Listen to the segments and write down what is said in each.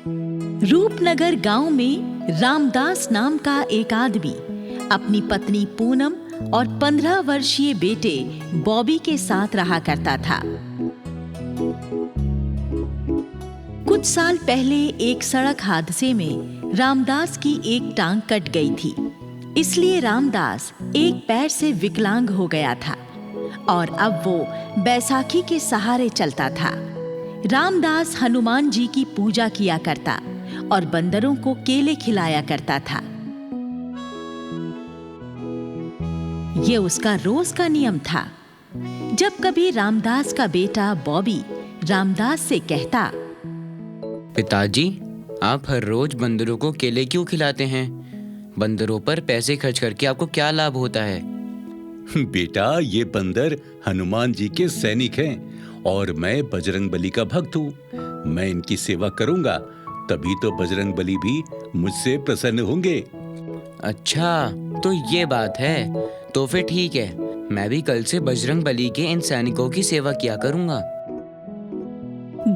रूपनगर गांव में रामदास नाम का एक आदमी अपनी पत्नी पूनम और 15 वर्षीय बेटे बॉबी के साथ रहा करता था। कुछ साल पहले एक सड़क हादसे में रामदास की एक टांग कट गई थी, इसलिए रामदास एक पैर से विकलांग हो गया था और अब वो बैसाखी के सहारे चलता था। रामदास हनुमान जी की पूजा किया करता और बंदरों को केले खिलाया करता था। ये उसका रोज का नियम था। जब कभी रामदास का बेटा बॉबी रामदास से कहता, पिताजी, आप हर रोज बंदरों को केले क्यों खिलाते हैं? बंदरों पर पैसे खर्च करके आपको क्या लाभ होता है? बेटा, ये बंदर हनुमान जी के सैनिक हैं और मैं बजरंगबली का भक्त हूँ। मैं इनकी सेवा करूंगा, तभी तो बजरंगबली भी मुझसे प्रसन्न होंगे। अच्छा, तो ये बात है। तो फिर ठीक है, मैं भी कल से बजरंगबली के इन सैनिकों की सेवा किया करूंगा।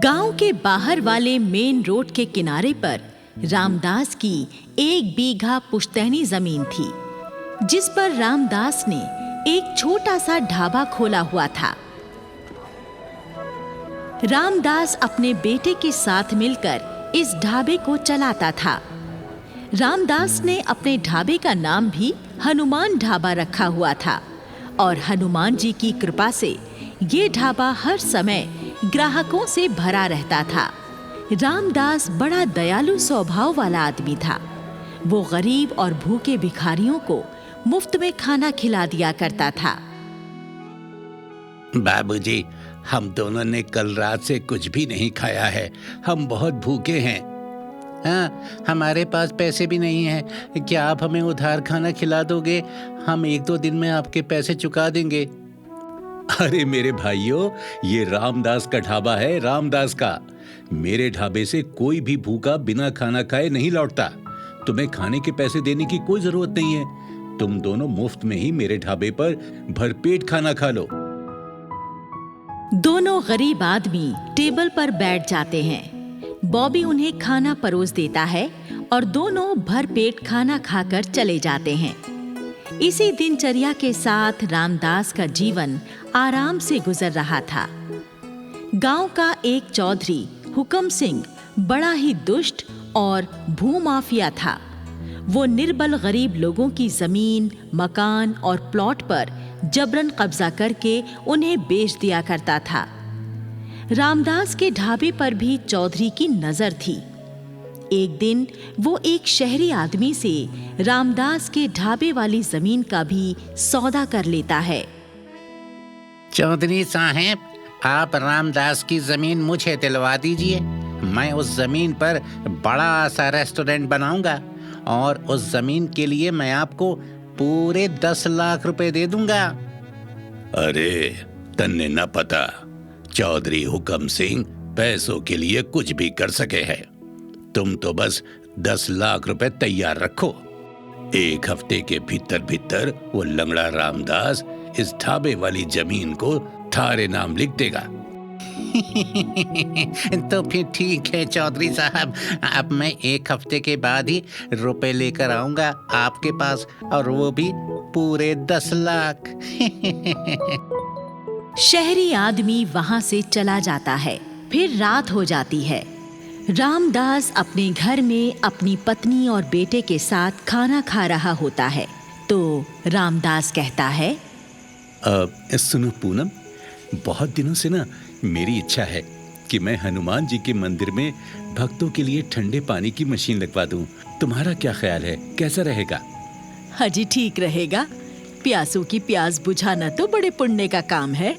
गांव के बाहर वाले मेन रोड के किनारे पर रामदास की 1 बीघा पुश्तैनी जमीन थी, जिस पर रामदास ने एक छोटा सा ढाबा खोला हुआ था। रामदास अपने बेटे के साथ मिलकर इस ढाबे को चलाता था। रामदास ने अपने ढाबे का नाम भी हनुमान ढाबा रखा हुआ था और हनुमान जी की कृपा से ये ढाबा हर समय ग्राहकों से भरा रहता था। रामदास बड़ा दयालु स्वभाव वाला आदमी था। वो गरीब और भूखे भिखारियों को मुफ्त में खाना खिला दिया करता था। बाबूजी, हम दोनों ने कल रात से कुछ भी नहीं खाया है। हम बहुत भूखे हैं। हाँ, हमारे पास पैसे भी नहीं हैं। क्या आप हमें उधार खाना खिला दोगे? हम 1-2 दिन में आपके पैसे चुका देंगे। अरे मेरे भाइयों, ये रामदास का ढाबा है, रामदास का। मेरे ढाबे से कोई भी भूखा बिना खाना खाए नहीं लौटता। तुम्हें खाने के पैसे देने की कोई जरूरत नहीं है। तुम दोनों मुफ्त में ही मेरे ढाबे पर भरपेट खाना खा लो। दोनों गरीब आदमी टेबल पर बैठ जाते हैं। बॉबी उन्हें खाना परोस देता है और दोनों भरपेट खाना खाकर चले जाते हैं। इसी दिनचर्या के साथ रामदास का जीवन आराम से गुजर रहा था। गांव का एक चौधरी हुकम सिंह बड़ा ही दुष्ट और भूमाफिया था। वो निर्बल गरीब लोगों की जमीन, मकान और प्लॉट पर जबरन कब्जा करके उन्हें बेच दिया करता था। रामदास के ढाबे पर भी चौधरी की नजर थी। एक दिन वो एक शहरी आदमी से रामदास के ढाबे वाली जमीन का भी सौदा कर लेता है। चौधरी साहब, आप रामदास की जमीन मुझे दिलवा दीजिए। मैं उस जमीन पर बड़ा सा रेस्टोरेंट बनाऊंगा और उस जमीन के लिए मैं आपको पूरे 10 लाख रुपए दे दूंगा। अरे तन्ने न पता, चौधरी हुकम सिंह पैसों के लिए कुछ भी कर सके हैं। तुम तो बस 10 लाख रुपए तैयार रखो। 1 हफ्ते के भीतर भीतर वो लंगड़ा रामदास इस ढाबे वाली जमीन को थारे नाम लिख देगा। तो फिर ठीक है चौधरी साहब, अब मैं 1 हफ्ते के बाद ही रुपए लेकर आऊंगा आपके पास, और वो भी पूरे 10 लाख। शहरी आदमी वहां से चला जाता है। फिर रात हो जाती है। रामदास अपने घर में अपनी पत्नी और बेटे के साथ खाना खा रहा होता है तो रामदास कहता है, सुनो पूनम, बहुत दिनों से ना मेरी इच्छा है कि मैं हनुमान जी के मंदिर में भक्तों के लिए ठंडे पानी की मशीन लगवा दूं। तुम्हारा क्या ख्याल है, कैसा रहेगा? हाजी, ठीक रहेगा। प्यासों की प्यास बुझाना तो बड़े पुण्य का काम है।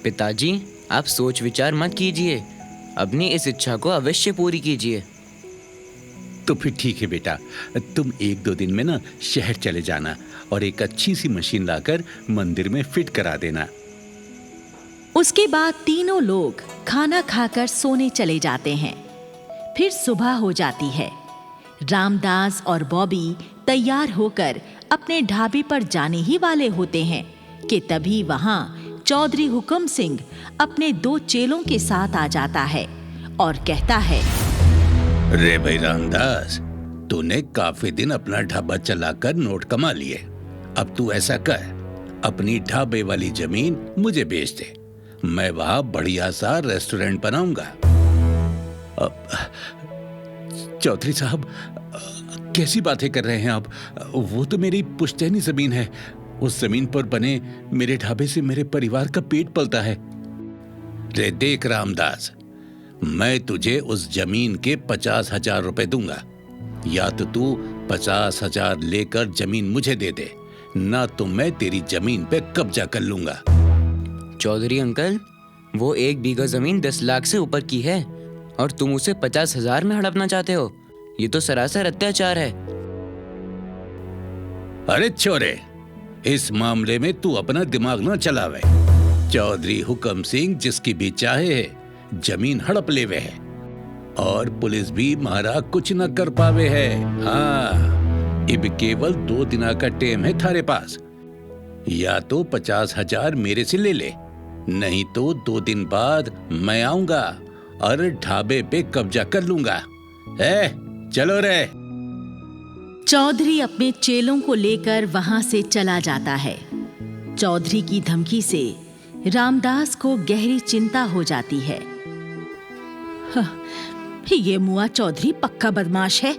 पिताजी, आप सोच विचार मत कीजिए, अपनी इस इच्छा को अवश्य पूरी कीजिए। तो फिर ठीक है बेटा, तुम 1-2 दिन में ना शहर चले जाना और एक अच्छी सी मशीन लाकर मंदिर में फिट करा देना। उसके बाद तीनों लोग खाना खाकर सोने चले जाते हैं। फिर सुबह हो जाती है। रामदास और बॉबी तैयार होकर अपने ढाबे पर जाने ही वाले होते हैं कि तभी वहां चौधरी हुकम सिंह अपने 2 चेलों के साथ आ जाता है और कहता है, रे भाई रामदास, तूने काफी दिन अपना ढाबा चलाकर नोट कमा लिए। अब तू ऐसा कर, अपनी ढाबे वाली जमीन मुझे बेच दे। मैं वहां बढ़िया सा रेस्टोरेंट बनाऊंगा। चौधरी साहब, कैसी बातें कर रहे हैं आप? वो तो मेरी पुश्तैनी जमीन है। उस जमीन पर बने मेरे ढाबे से मेरे परिवार का पेट पलता है। रे देख रामदास, मैं तुझे उस जमीन के 50,000 रुपए दूंगा। या तो तू 50,000 लेकर जमीन मुझे दे दे, ना तो मैं तेरी जमीन पे कब्जा कर लूंगा। चौधरी अंकल, वो 1 बीघा जमीन 10 लाख से ऊपर की है और तुम उसे 50,000 में हड़पना चाहते हो। ये तो सरासर अत्याचार है। अरे छोरे, इस मामले में तू अपना दिमाग ना चलावे। चौधरी हुक्म सिंह जिसकी भी चाहे जमीन हड़प लेवे है और पुलिस भी मारा कुछ न कर पावे है। हाँ, अब केवल 2 दिना का टेम है थारे पास। या तो 50,000 मेरे से ले ले, नहीं तो 2 दिन बाद मैं आऊंगा और ढाबे पे कब्जा कर लूंगा। चलो रे। चौधरी अपने चेलों को लेकर वहां से चला जाता है। चौधरी की धमकी से रामदास को गहरी चिंता हो जाती है। ये मुआ चौधरी पक्का बदमाश है।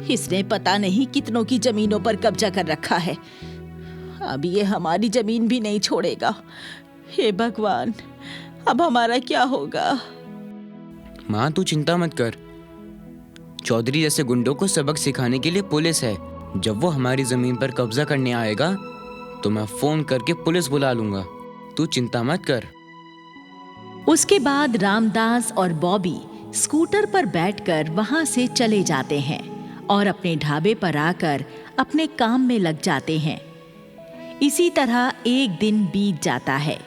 इसने पता नहीं कितनों की जमीनों पर कब्जा कर रखा है। अब ये हमारी जमीन भी नहीं छोड़ेगा। हे भगवान, अब हमारा क्या होगा? माँ, तू चिंता मत कर। चौधरी जैसे गुंडों को सबक सिखाने के लिए पुलिस है। जब वो हमारी जमीन पर कब्जा करने आएगा तो मैं फोन करके पुलिस बुला लूंगा। तू चिंता मत कर। उसके बाद रामदास और बॉबी स्कूटर पर बैठकर वहां से चले जाते हैं और अपने ढाबे पर आकर अपने काम में लग जाते हैं। इसी तरह एक दिन बीत जाता है।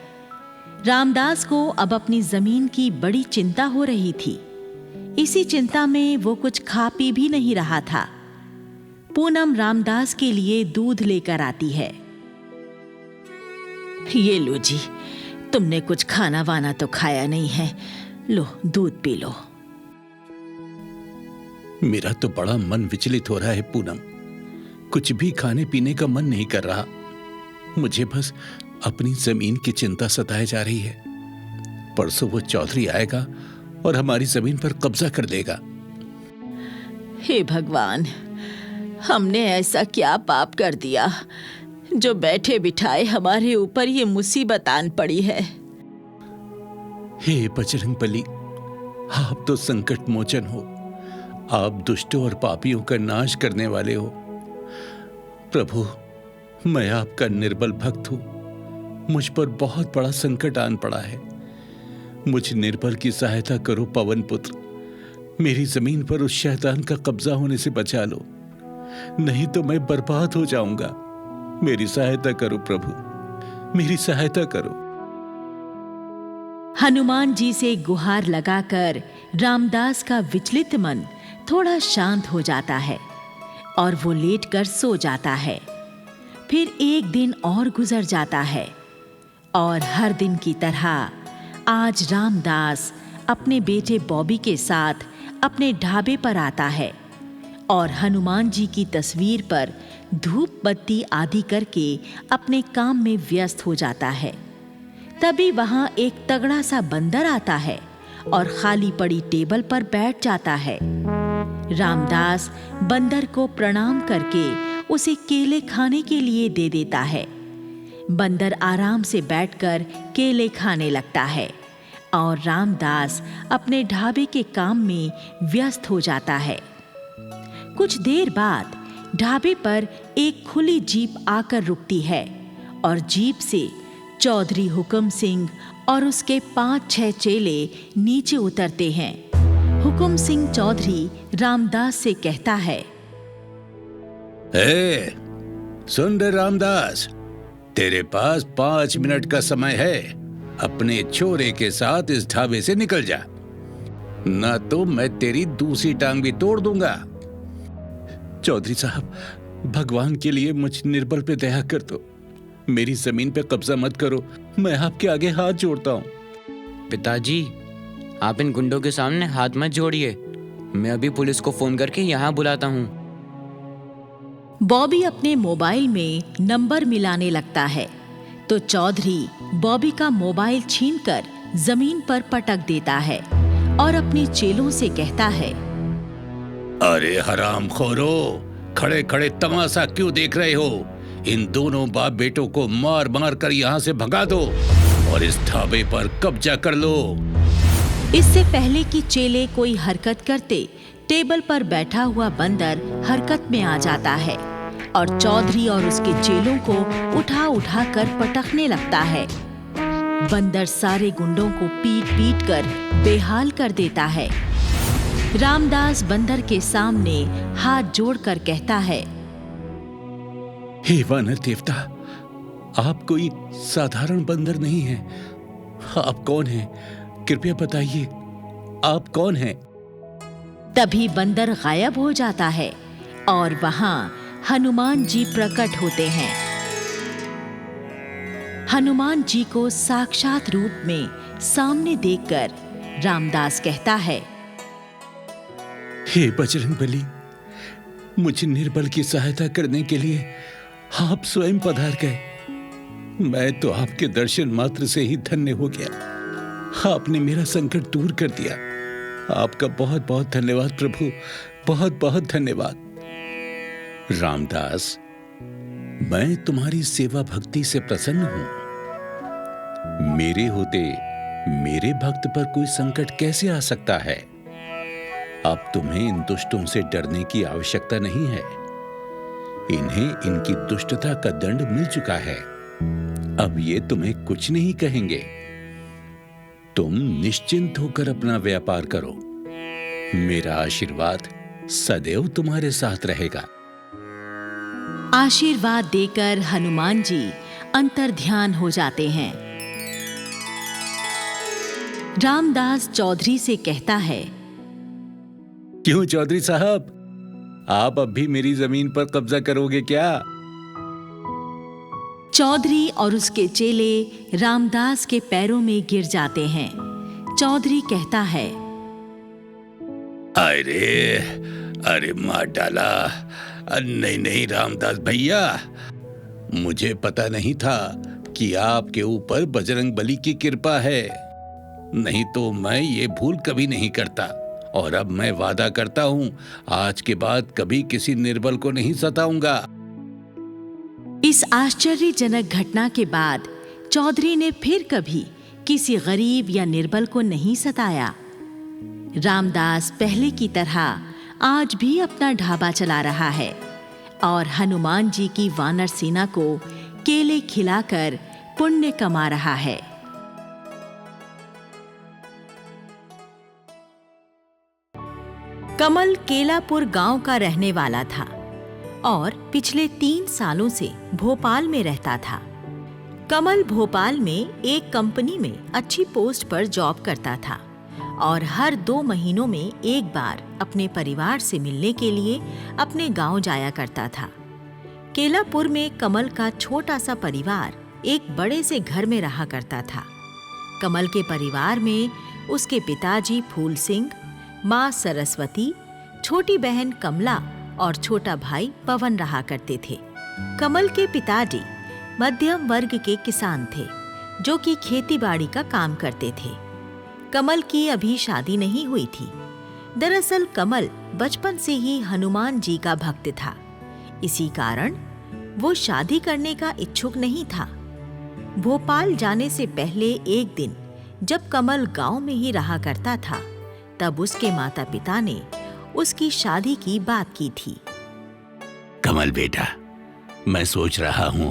रामदास को अब अपनी जमीन की बड़ी चिंता हो रही थी। इसी चिंता में वो कुछ खा पी भी नहीं रहा था। पूनम रामदास के लिए दूध लेकर आती है। ये लो जी, तुमने कुछ खाना वाना तो खाया नहीं है, लो दूध पी लो। मेरा तो बड़ा मन विचलित हो रहा है पूनम। कुछ भी खाने पीने का मन नहीं कर रहा। मुझे बस अपनी जमीन की चिंता सताए जा रही है। परसों वो चौधरी आएगा और हमारी जमीन पर कब्जा कर देगा। हे भगवान, हमने ऐसा क्या पाप कर दिया जो बैठे बिठाए हमारे ऊपर ये मुसीबत आन पड़ी है। हे बजरंगबली, आप तो संकट मोचन हो। आप दुष्टों और पापियों का नाश करने वाले हो। प्रभु, मैं आपका निर्बल भक्त हूं। मुझ पर बहुत बड़ा संकट आन पड़ा है। मुझ निर्बल की सहायता करो पवन पुत्र। मेरी जमीन पर उस शैतान का कब्जा होने से बचा लो, नहीं तो मैं बर्बाद हो जाऊंगा। मेरी सहायता करो प्रभु, मेरी सहायता करो। हनुमान जी से गुहार लगाकर रामदास का विचलित मन थोड़ा शांत हो जाता है और वो लेटकर सो जाता है। फिर एक दिन और गुजर जाता है और हर दिन की तरह आज रामदास अपने बेटे बॉबी के साथ अपने ढाबे पर आता है और हनुमान जी की तस्वीर पर धूप बत्ती आदि करके अपने काम में व्यस्त हो जाता है। तभी वहां एक तगड़ा सा बंदर आता है और खाली पड़ी टेबल पर बैठ जाता है। रामदास बंदर को प्रणाम करके उसे केले खाने के लिए दे देता है। बंदर आराम से बैठकर केले खाने लगता है और रामदास अपने ढाबे के काम में व्यस्त हो जाता है। कुछ देर बाद ढाबे पर एक खुली जीप आकर रुकती है और जीप से चौधरी हुक्म सिंह और उसके 5-6 चेले नीचे उतरते हैं। हुक्म सिंह चौधरी रामदास से कहता है, सुन रे रामदास, तेरे पास 5 मिनट का समय है। अपने छोरे के साथ इस ढाबे से निकल जा, ना तो मैं तेरी दूसरी टांग भी तोड़ दूंगा। चौधरी साहब, भगवान के लिए मुझ निर्बल पे दया कर दो। मेरी जमीन पे कब्जा मत करो, मैं आपके आगे हाथ जोड़ता हूँ। पिताजी, आप इन गुंडों के सामने हाथ मत जोड़िए। मैं अभी पुलिस को फोन करके यहाँ बुलाता हूँ। बॉबी अपने मोबाइल में नंबर मिलाने लगता है तो चौधरी बॉबी का मोबाइल छीनकर जमीन पर पटक देता है और अपने चेलों से कहता है, अरे हरामखोरो, खड़े खड़े तमाशा क्यों देख रहे हो? इन दोनों बाप बेटों को मार मार कर यहाँ से भगा दो और इस ढाबे पर कब्जा कर लो। इससे पहले कि चेले कोई हरकत करते, टेबल पर बैठा हुआ बंदर हरकत में आ जाता है और चौधरी और उसके चेलों को उठा उठा कर पटकने लगता है। बंदर सारे गुंडों को पीट पीट कर बेहाल कर देता है। रामदास बंदर के सामने हाथ जोड़कर कहता है, हे वानर देवता, आप कोई साधारण बंदर नहीं हैं। आप कौन हैं? कृपया बताइए, आप कौन हैं? तभी बंदर गायब हो जाता है और वहां हनुमान जी प्रकट होते हैं। हनुमान जी को साक्षात रूप में सामने देखकर रामदास कहता है, हे बजरंगबली, मुझे निर्बल की सहायता करने के लिए आप स्वयं पधार गए। मैं तो आपके दर्शन मात्र से ही धन्य हो गया। आपने मेरा संकट दूर कर दिया। आपका बहुत बहुत धन्यवाद प्रभु, बहुत बहुत धन्यवाद। रामदास, मैं तुम्हारी सेवा भक्ति से प्रसन्न हूं। मेरे होते मेरे भक्त पर कोई संकट कैसे आ सकता है? अब तुम्हें इन दुष्टों से डरने की आवश्यकता नहीं है। इन्हें इनकी दुष्टता का दंड मिल चुका है। अब ये तुम्हें कुछ नहीं कहेंगे। तुम निश्चिंत होकर अपना व्यापार करो। मेरा आशीर्वाद सदैव तुम्हारे साथ रहेगा। आशीर्वाद देकर हनुमान जी अंतर्ध्यान हो जाते हैं। रामदास चौधरी से कहता है, क्यों चौधरी साहब, आप अब भी मेरी जमीन पर कब्जा करोगे क्या? चौधरी और उसके चेले रामदास के पैरों में गिर जाते हैं। चौधरी कहता है, अरे अरे मार डाला। नहीं नहीं रामदास भैया, मुझे पता नहीं था कि आपके ऊपर बजरंगबली की कृपा है। नहीं तो मैं ये भूल कभी नहीं करता। और अब मैं वादा करता हूं, आज के बाद कभी किसी निर्बल को नहीं सताऊंगा। इस आश्चर्यजनक घटना के बाद चौधरी ने फिर कभी किसी गरीब या निर्बल को नहीं सताया। रामदास पहले की तरह आज भी अपना ढाबा चला रहा है और हनुमान जी की वानर सेना को केले खिलाकर पुण्य कमा रहा है। कमल केलापुर गांव का रहने वाला था और पिछले 3 सालों से भोपाल में रहता था। कमल भोपाल में एक कंपनी में अच्छी पोस्ट पर जॉब करता था और हर 2 महीनों में एक बार अपने परिवार से मिलने के लिए अपने गांव जाया करता था। केलापुर में कमल का छोटा सा परिवार एक बड़े से घर में रहा करता था। कमल के परिवार में उसके पिताजी फूल सिंह, माँ सरस्वती, छोटी बहन कमला और छोटा भाई पवन रहा करते थे। कमल के पिताजी मध्यम वर्ग के किसान थे जो कि खेतीबाड़ी का काम करते थे। कमल की अभी शादी नहीं हुई थी। दरअसल कमल बचपन से ही हनुमान जी का भक्त था। इसी कारण वो शादी करने का इच्छुक नहीं था। भोपाल जाने से पहले एक दिन जब कमल गांव में ही रहा करता था, तब उसके माता पिता ने उसकी शादी की बात की थी। कमल बेटा, मैं सोच रहा हूं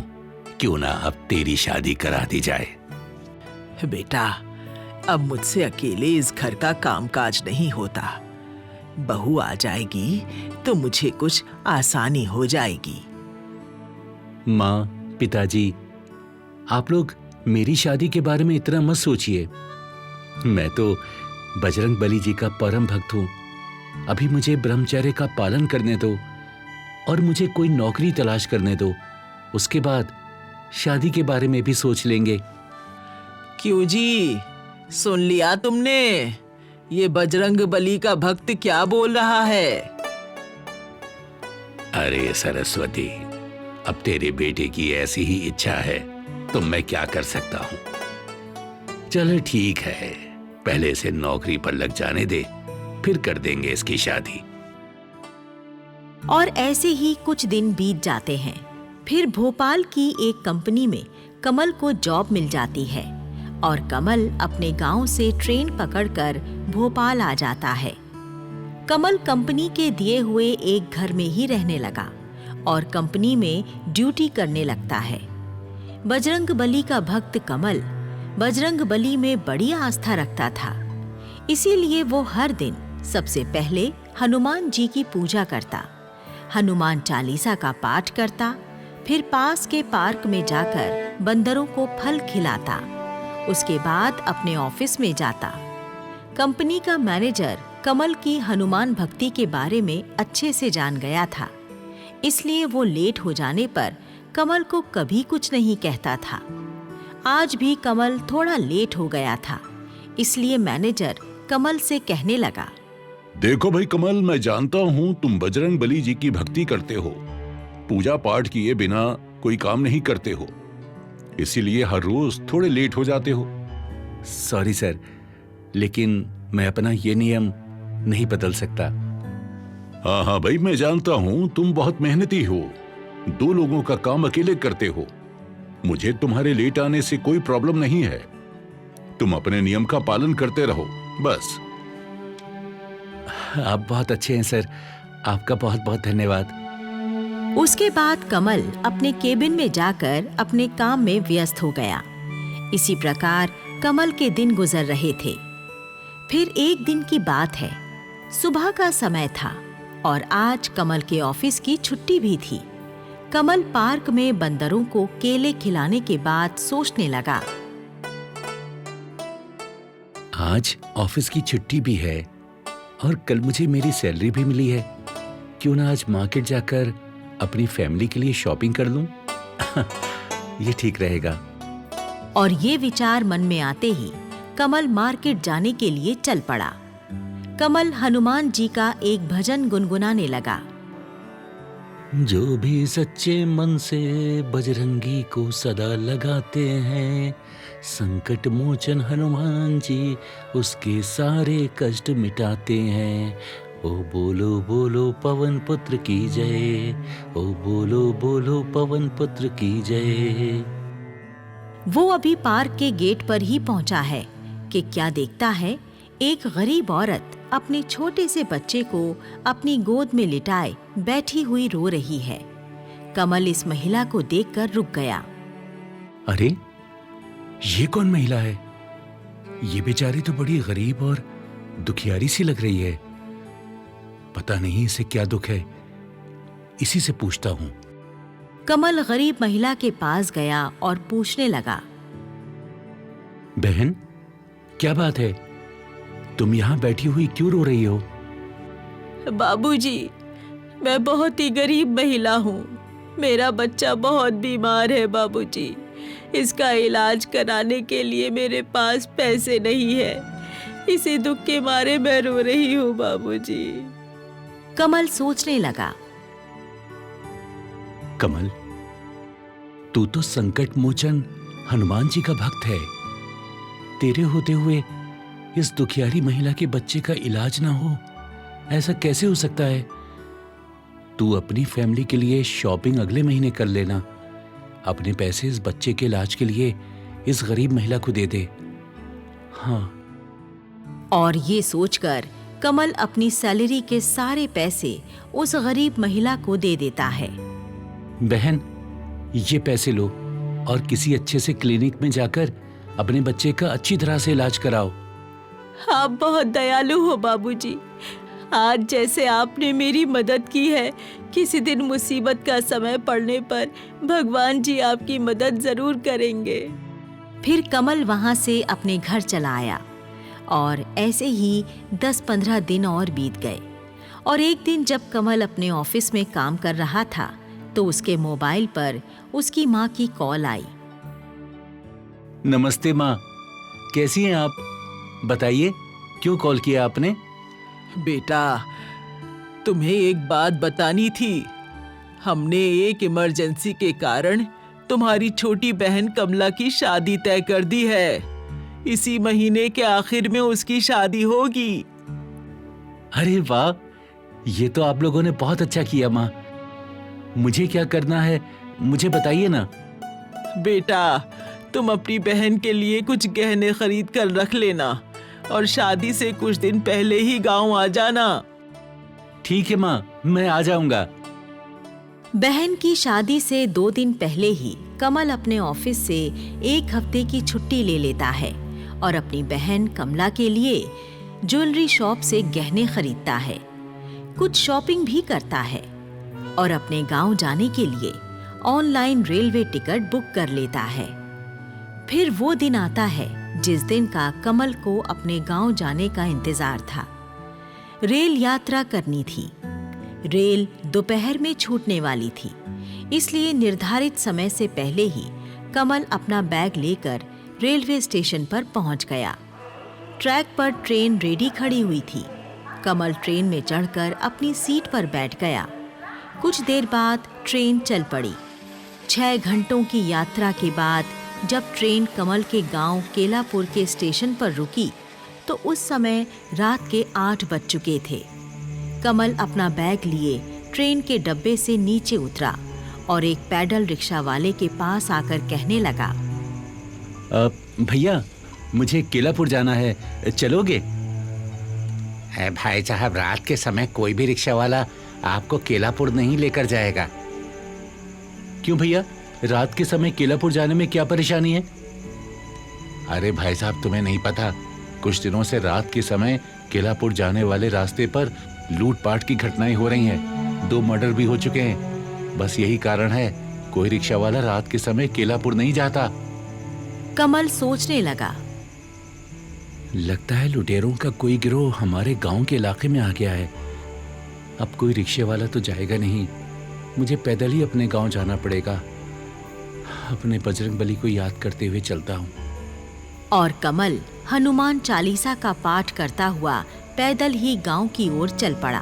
क्यों ना अब तेरी शादी करा दी जाए। बेटा, अब मुझसे अकेले इस घर का कामकाज नहीं होता। बहू आ जाएगी तो मुझे कुछ आसानी हो जाएगी। माँ, पिताजी, आप लोग मेरी शादी के बारे में इतना मत सोचिए। मैं तो बजरंगबली जी का परम भक्त हूँ। अभी मुझे ब्रह्मचर्य का पालन करने दो और मुझे कोई नौकरी तलाश करने दो। उसके बाद शादी के बारे में भी सोच लेंगे। क्यों जी, सुन लिया तुमने? ये बजरंग बली का भक्त क्या बोल रहा है? अरे सरस्वती, अब तेरे बेटे की ऐसी ही इच्छा है तो मैं क्या कर सकता हूँ। चलो ठीक है, पहले से नौकरी पर लग जाने दे, फिर कर देंगे इसकी शादी। और ऐसे ही कुछ दिन बीत जाते हैं। फिर भोपाल की एक कंपनी में कमल को जॉब मिल जाती है और कमल अपने गांव से ट्रेन पकड़कर भोपाल आ जाता है। कमल कंपनी के दिए हुए एक घर में ही रहने लगा और कंपनी में ड्यूटी करने लगता है। बजरंग बली का भक्त कमल बजरंग बली में बड़ी आस्था रखता था, इसीलिए वो हर दिन सबसे पहले हनुमान जी की पूजा करता, हनुमान चालीसा का पाठ करता, फिर पास के पार्क में जाकर बंदरों को फल खिलाता। उसके बाद अपने ऑफिस में जाता। कंपनी का मैनेजर कमल की हनुमान भक्ति के बारे में अच्छे से जान गया था, इसलिए वो लेट हो जाने पर कमल को कभी कुछ नहीं कहता था। आज भी कमल थोड़ा लेट हो गया था, इसलिए मैनेजर कमल से कहने लगा, देखो भाई कमल, मैं जानता हूँ तुम बजरंग बली जी की भक्ति करते हो, पूजा पाठ किए बिना कोई काम नहीं करते हो, इसीलिए हर रोज थोड़े लेट हो जाते हो। सॉरी सर, लेकिन मैं अपना ये नियम नहीं बदल सकता। हाँ हाँ भाई, मैं जानता हूँ तुम बहुत मेहनती हो, 2 लोगों का काम अकेले करते हो। मुझे तुम्हारे लेट आने से कोई प्रॉब्लम नहीं है, तुम अपने नियम का पालन करते रहो बस। आप बहुत अच्छे हैं सर, आपका बहुत बहुत धन्यवाद। उसके बाद कमल अपने केबिन में जाकर अपने काम में व्यस्त हो गया। इसी प्रकार कमल के दिन गुजर रहे थे। फिर एक दिन की बात है, सुबह का समय था और आज कमल के ऑफिस की छुट्टी भी थी। कमल पार्क में बंदरों को केले खिलाने के बाद सोचने लगा, आज ऑफिस की छुट्टी भी है और कल मुझे मेरी सैलरी भी मिली है, क्यों ना आज मार्केट जाकर अपनी फैमिली के लिए शॉपिंग कर लूं। ये ठीक रहेगा। और ये विचार मन में आते ही कमल मार्केट जाने के लिए चल पड़ा। कमल हनुमान जी का एक भजन गुनगुनाने लगा, जो भी सच्चे मन से बजरंगी को सदा लगाते हैं, संकट मोचन हनुमान जी उसके सारे कष्ट मिटाते हैं। ओ बोलो बोलो पवन पुत्र की जय, ओ बोलो बोलो पवन पुत्र की जय। वो अभी पार्क के गेट पर ही पहुंचा है कि क्या देखता है, एक गरीब औरत अपने छोटे से बच्चे को अपनी गोद में लिटाए बैठी हुई रो रही है। कमल इस महिला को देखकर रुक गया। अरे, ये कौन महिला है? ये बेचारी तो बड़ी गरीब और दुखियारी सी लग रही है। पता नहीं इसे क्या दुख है, इसी से पूछता हूं। कमल गरीब महिला के पास गया और पूछने लगा, बहन, क्या बात है? तुम यहाँ बैठी हुई क्यों रो रही हो? बाबूजी, मैं बहुत ही गरीब महिला हूँ। मेरा बच्चा बहुत बीमार है बाबूजी। इसका इलाज कराने के लिए मेरे पास पैसे नहीं है। इसी दुख के मारे मैं रो रही हूँ बाबूजी। कमल सोचने लगा, कमल, तू तो संकट मोचन हनुमान जी का भक्त है। तेरे होते हुए इस दुखियारी महिला के बच्चे का इलाज ना हो, ऐसा कैसे हो सकता है? तू अपनी फैमिली के लिए शॉपिंग अगले महीने कर लेना। अपने पैसे इस बच्चे के इलाज के लिए इस गरीब महिला को दे दे। हाँ। और ये सोचकर कमल अपनी सैलरी के सारे पैसे उस गरीब महिला को दे देता है। बहन, ये पैसे लो और किसी अच्छे से क्लिनिक में जाकर अपने बच्चे का अच्छी तरह से इलाज कराओ। आप बहुत दयालु हो बाबूजी। आज जैसे आपने मेरी मदद की है, किसी दिन मुसीबत का समय पड़ने पर भगवान जी आपकी मदद जरूर करेंगे। फिर कमल वहां से अपने घर चला आया और ऐसे ही 10-15 दिन और बीत गए। और एक दिन जब कमल अपने ऑफिस में काम कर रहा था तो उसके मोबाइल पर उसकी माँ की कॉल आई। नमस्ते माँ, कैसी हैं आप? बताइए, क्यों कॉल किया आपने? बेटा, तुम्हें एक बात बतानी थी। हमने एक इमरजेंसी के कारण तुम्हारी छोटी बहन कमला की शादी तय कर दी है। इसी महीने के आखिर में उसकी शादी होगी। अरे वाह, ये तो आप लोगों ने बहुत अच्छा किया माँ। मुझे क्या करना है मुझे बताइए ना। बेटा, तुम अपनी बहन के लिए कुछ गहने खरीद कर रख लेना और शादी से कुछ दिन पहले ही गांव आ जाना। ठीक है माँ, मैं आ जाऊंगा। बहन की शादी से 2 दिन पहले ही कमल अपने ऑफिस से 1 हफ्ते की छुट्टी ले लेता है और अपनी बहन कमला के लिए ज्वेलरी शॉप से गहने खरीदता है, कुछ शॉपिंग भी करता है और अपने गांव जाने के लिए ऑनलाइन रेलवे टिकट बुक कर लेता है। फिर वो दिन आता है जिस दिन का कमल को अपने गांव जाने का इंतजार था। रेल यात्रा करनी थी। रेल दोपहर में छूटने वाली थी, इसलिए निर्धारित समय से पहले ही कमल अपना बैग लेकर रेलवे स्टेशन पर पहुंच गया। ट्रैक पर ट्रेन रेडी खड़ी हुई थी। कमल ट्रेन में चढ़कर अपनी सीट पर बैठ गया। कुछ देर बाद ट्रेन चल पड़ी। 6 घंटों की यात्रा के बाद जब ट्रेन कमल के गांव केलापुर के स्टेशन पर रुकी तो उस समय रात के 8 बज चुके थे। कमल अपना बैग लिए ट्रेन के डब्बे से नीचे उतरा और एक पैडल रिक्शा वाले के पास आकर कहने लगा, भैया, मुझे केलापुर जाना है, चलोगे? भाई साहब, रात के समय कोई भी रिक्शा वाला आपको केलापुर नहीं लेकर जाएगा। क्यों भैया, रात के समय केलापुर जाने में क्या परेशानी है? अरे भाई साहब, तुम्हें नहीं पता, कुछ दिनों से रात के समय केलापुर जाने वाले रास्ते पर लूटपाट की घटनाएं हो रही हैं। 2 मर्डर भी हो चुके हैं। बस यही कारण है कोई रिक्शा वाला रात के समय केलापुर नहीं जाता। कमल सोचने लगा, लगता है लुटेरों का कोई गिरोह हमारे गांव के इलाके में आ गया है। अब कोई रिक्शे वाला तो जाएगा नहीं, मुझे पैदल ही अपने गांव जाना पड़ेगा। अपने बजरंगबली को याद करते हुए चलता हूँ। और कमल हनुमान चालीसा का पाठ करता हुआ पैदल ही गांव की ओर चल पड़ा।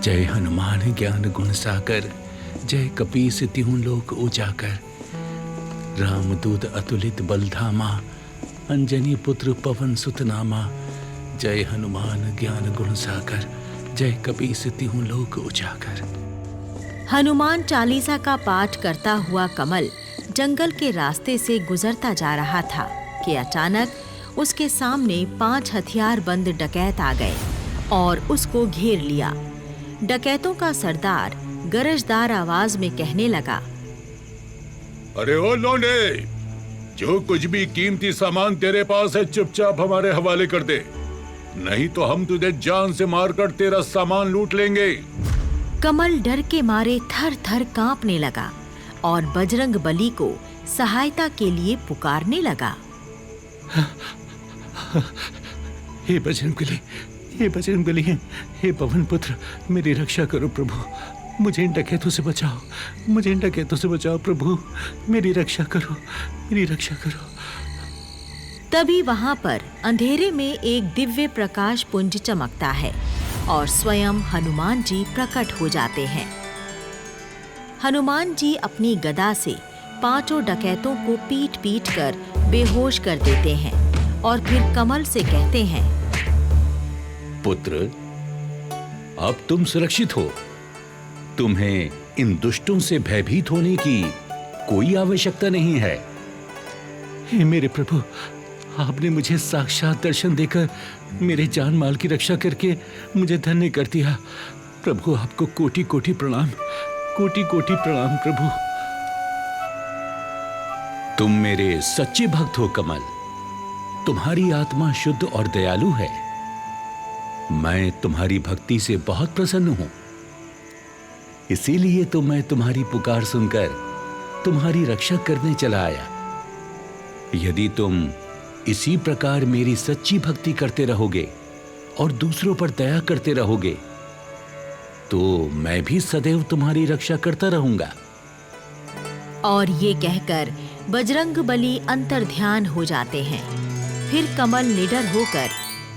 जय हनुमान ज्ञान गुण सागर, जय कपीस तिहुँ लोक उजागर, रामदूत अतुलित बलधामा, अंजनी पुत्र पवन सुत नामा, जय हनुमान ज्ञान गुण सागर, जय कपीस तिहुँ लोक उजागर। हनुमान चालीसा का पाठ करता हुआ कमल जंगल के रास्ते से गुजरता जा रहा था कि अचानक उसके सामने 5 हथियारबंद डकैत आ गए और उसको घेर लिया। डकैतों का सरदार गरजदार आवाज में कहने लगा, अरे ओ लौंडे, जो कुछ भी कीमती सामान तेरे पास है चुपचाप हमारे हवाले कर दे, नहीं तो हम तुझे जान से मारकर तेरा सामान लूट लेंगे। कमल डर के मारे थर थर कांपने लगा और बजरंग बली को सहायता के लिए पुकारने लगा। हे बजरंगबली, हे बजरंगबली, हे पवन पुत्र, मेरी रक्षा करो प्रभु, मुझे इन डकैतों से बचाओ, मुझे इन डकैतों से बचाओ प्रभु, मेरी रक्षा करो, मेरी रक्षा करो। तभी वहां पर अंधेरे में एक दिव्य प्रकाश पुंज चमकता है और स्वयं हनुमान जी प्रकट हो जाते हैं। हनुमान जी अपनी गदा से 5 डकैतों को पीट पीट कर बेहोश कर देते हैं और फिर कमल से कहते हैं, पुत्र, अब तुम सुरक्षित हो। तुम्हें इन दुष्टों से भयभीत होने की कोई आवश्यकता नहीं है। हे मेरे प्रभु, आपने मुझे साक्षात दर्शन देकर मेरे जान माल की रक्षा करके मुझे धन्य कर दिया। प्रभु, आपको कोटि कोटि प्रणाम, कोटि कोटि प्रणाम प्रभु। तुम मेरे सच्चे भक्त हो कमल, तुम्हारी आत्मा शुद्ध और दयालु है। मैं तुम्हारी भक्ति से बहुत प्रसन्न हूं, इसीलिए तो मैं तुम्हारी पुकार सुनकर तुम्हारी रक्षा करने चला आया। यदि तुम इसी प्रकार मेरी सच्ची भक्ति करते रहोगे और दूसरों पर दया करते रहोगे तो मैं भी सदैव तुम्हारी रक्षा करता रहूंगा। और ये कहकर बजरंग बली अंतर्ध्यान हो जाते हैं। फिर कमल निडर होकर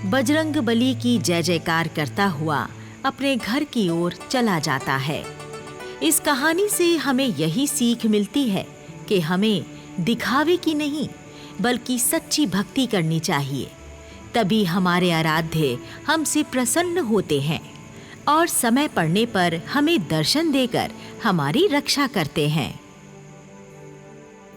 बजरंगबली की जय जयकार करता हुआ अपने घर की ओर चला जाता है। इस कहानी से हमें यही सीख मिलती है कि हमें दिखावे की नहीं बल्कि सच्ची भक्ति करनी चाहिए। तभी हमारे आराध्य हमसे प्रसन्न होते हैं और समय पड़ने पर हमें दर्शन देकर हमारी रक्षा करते हैं।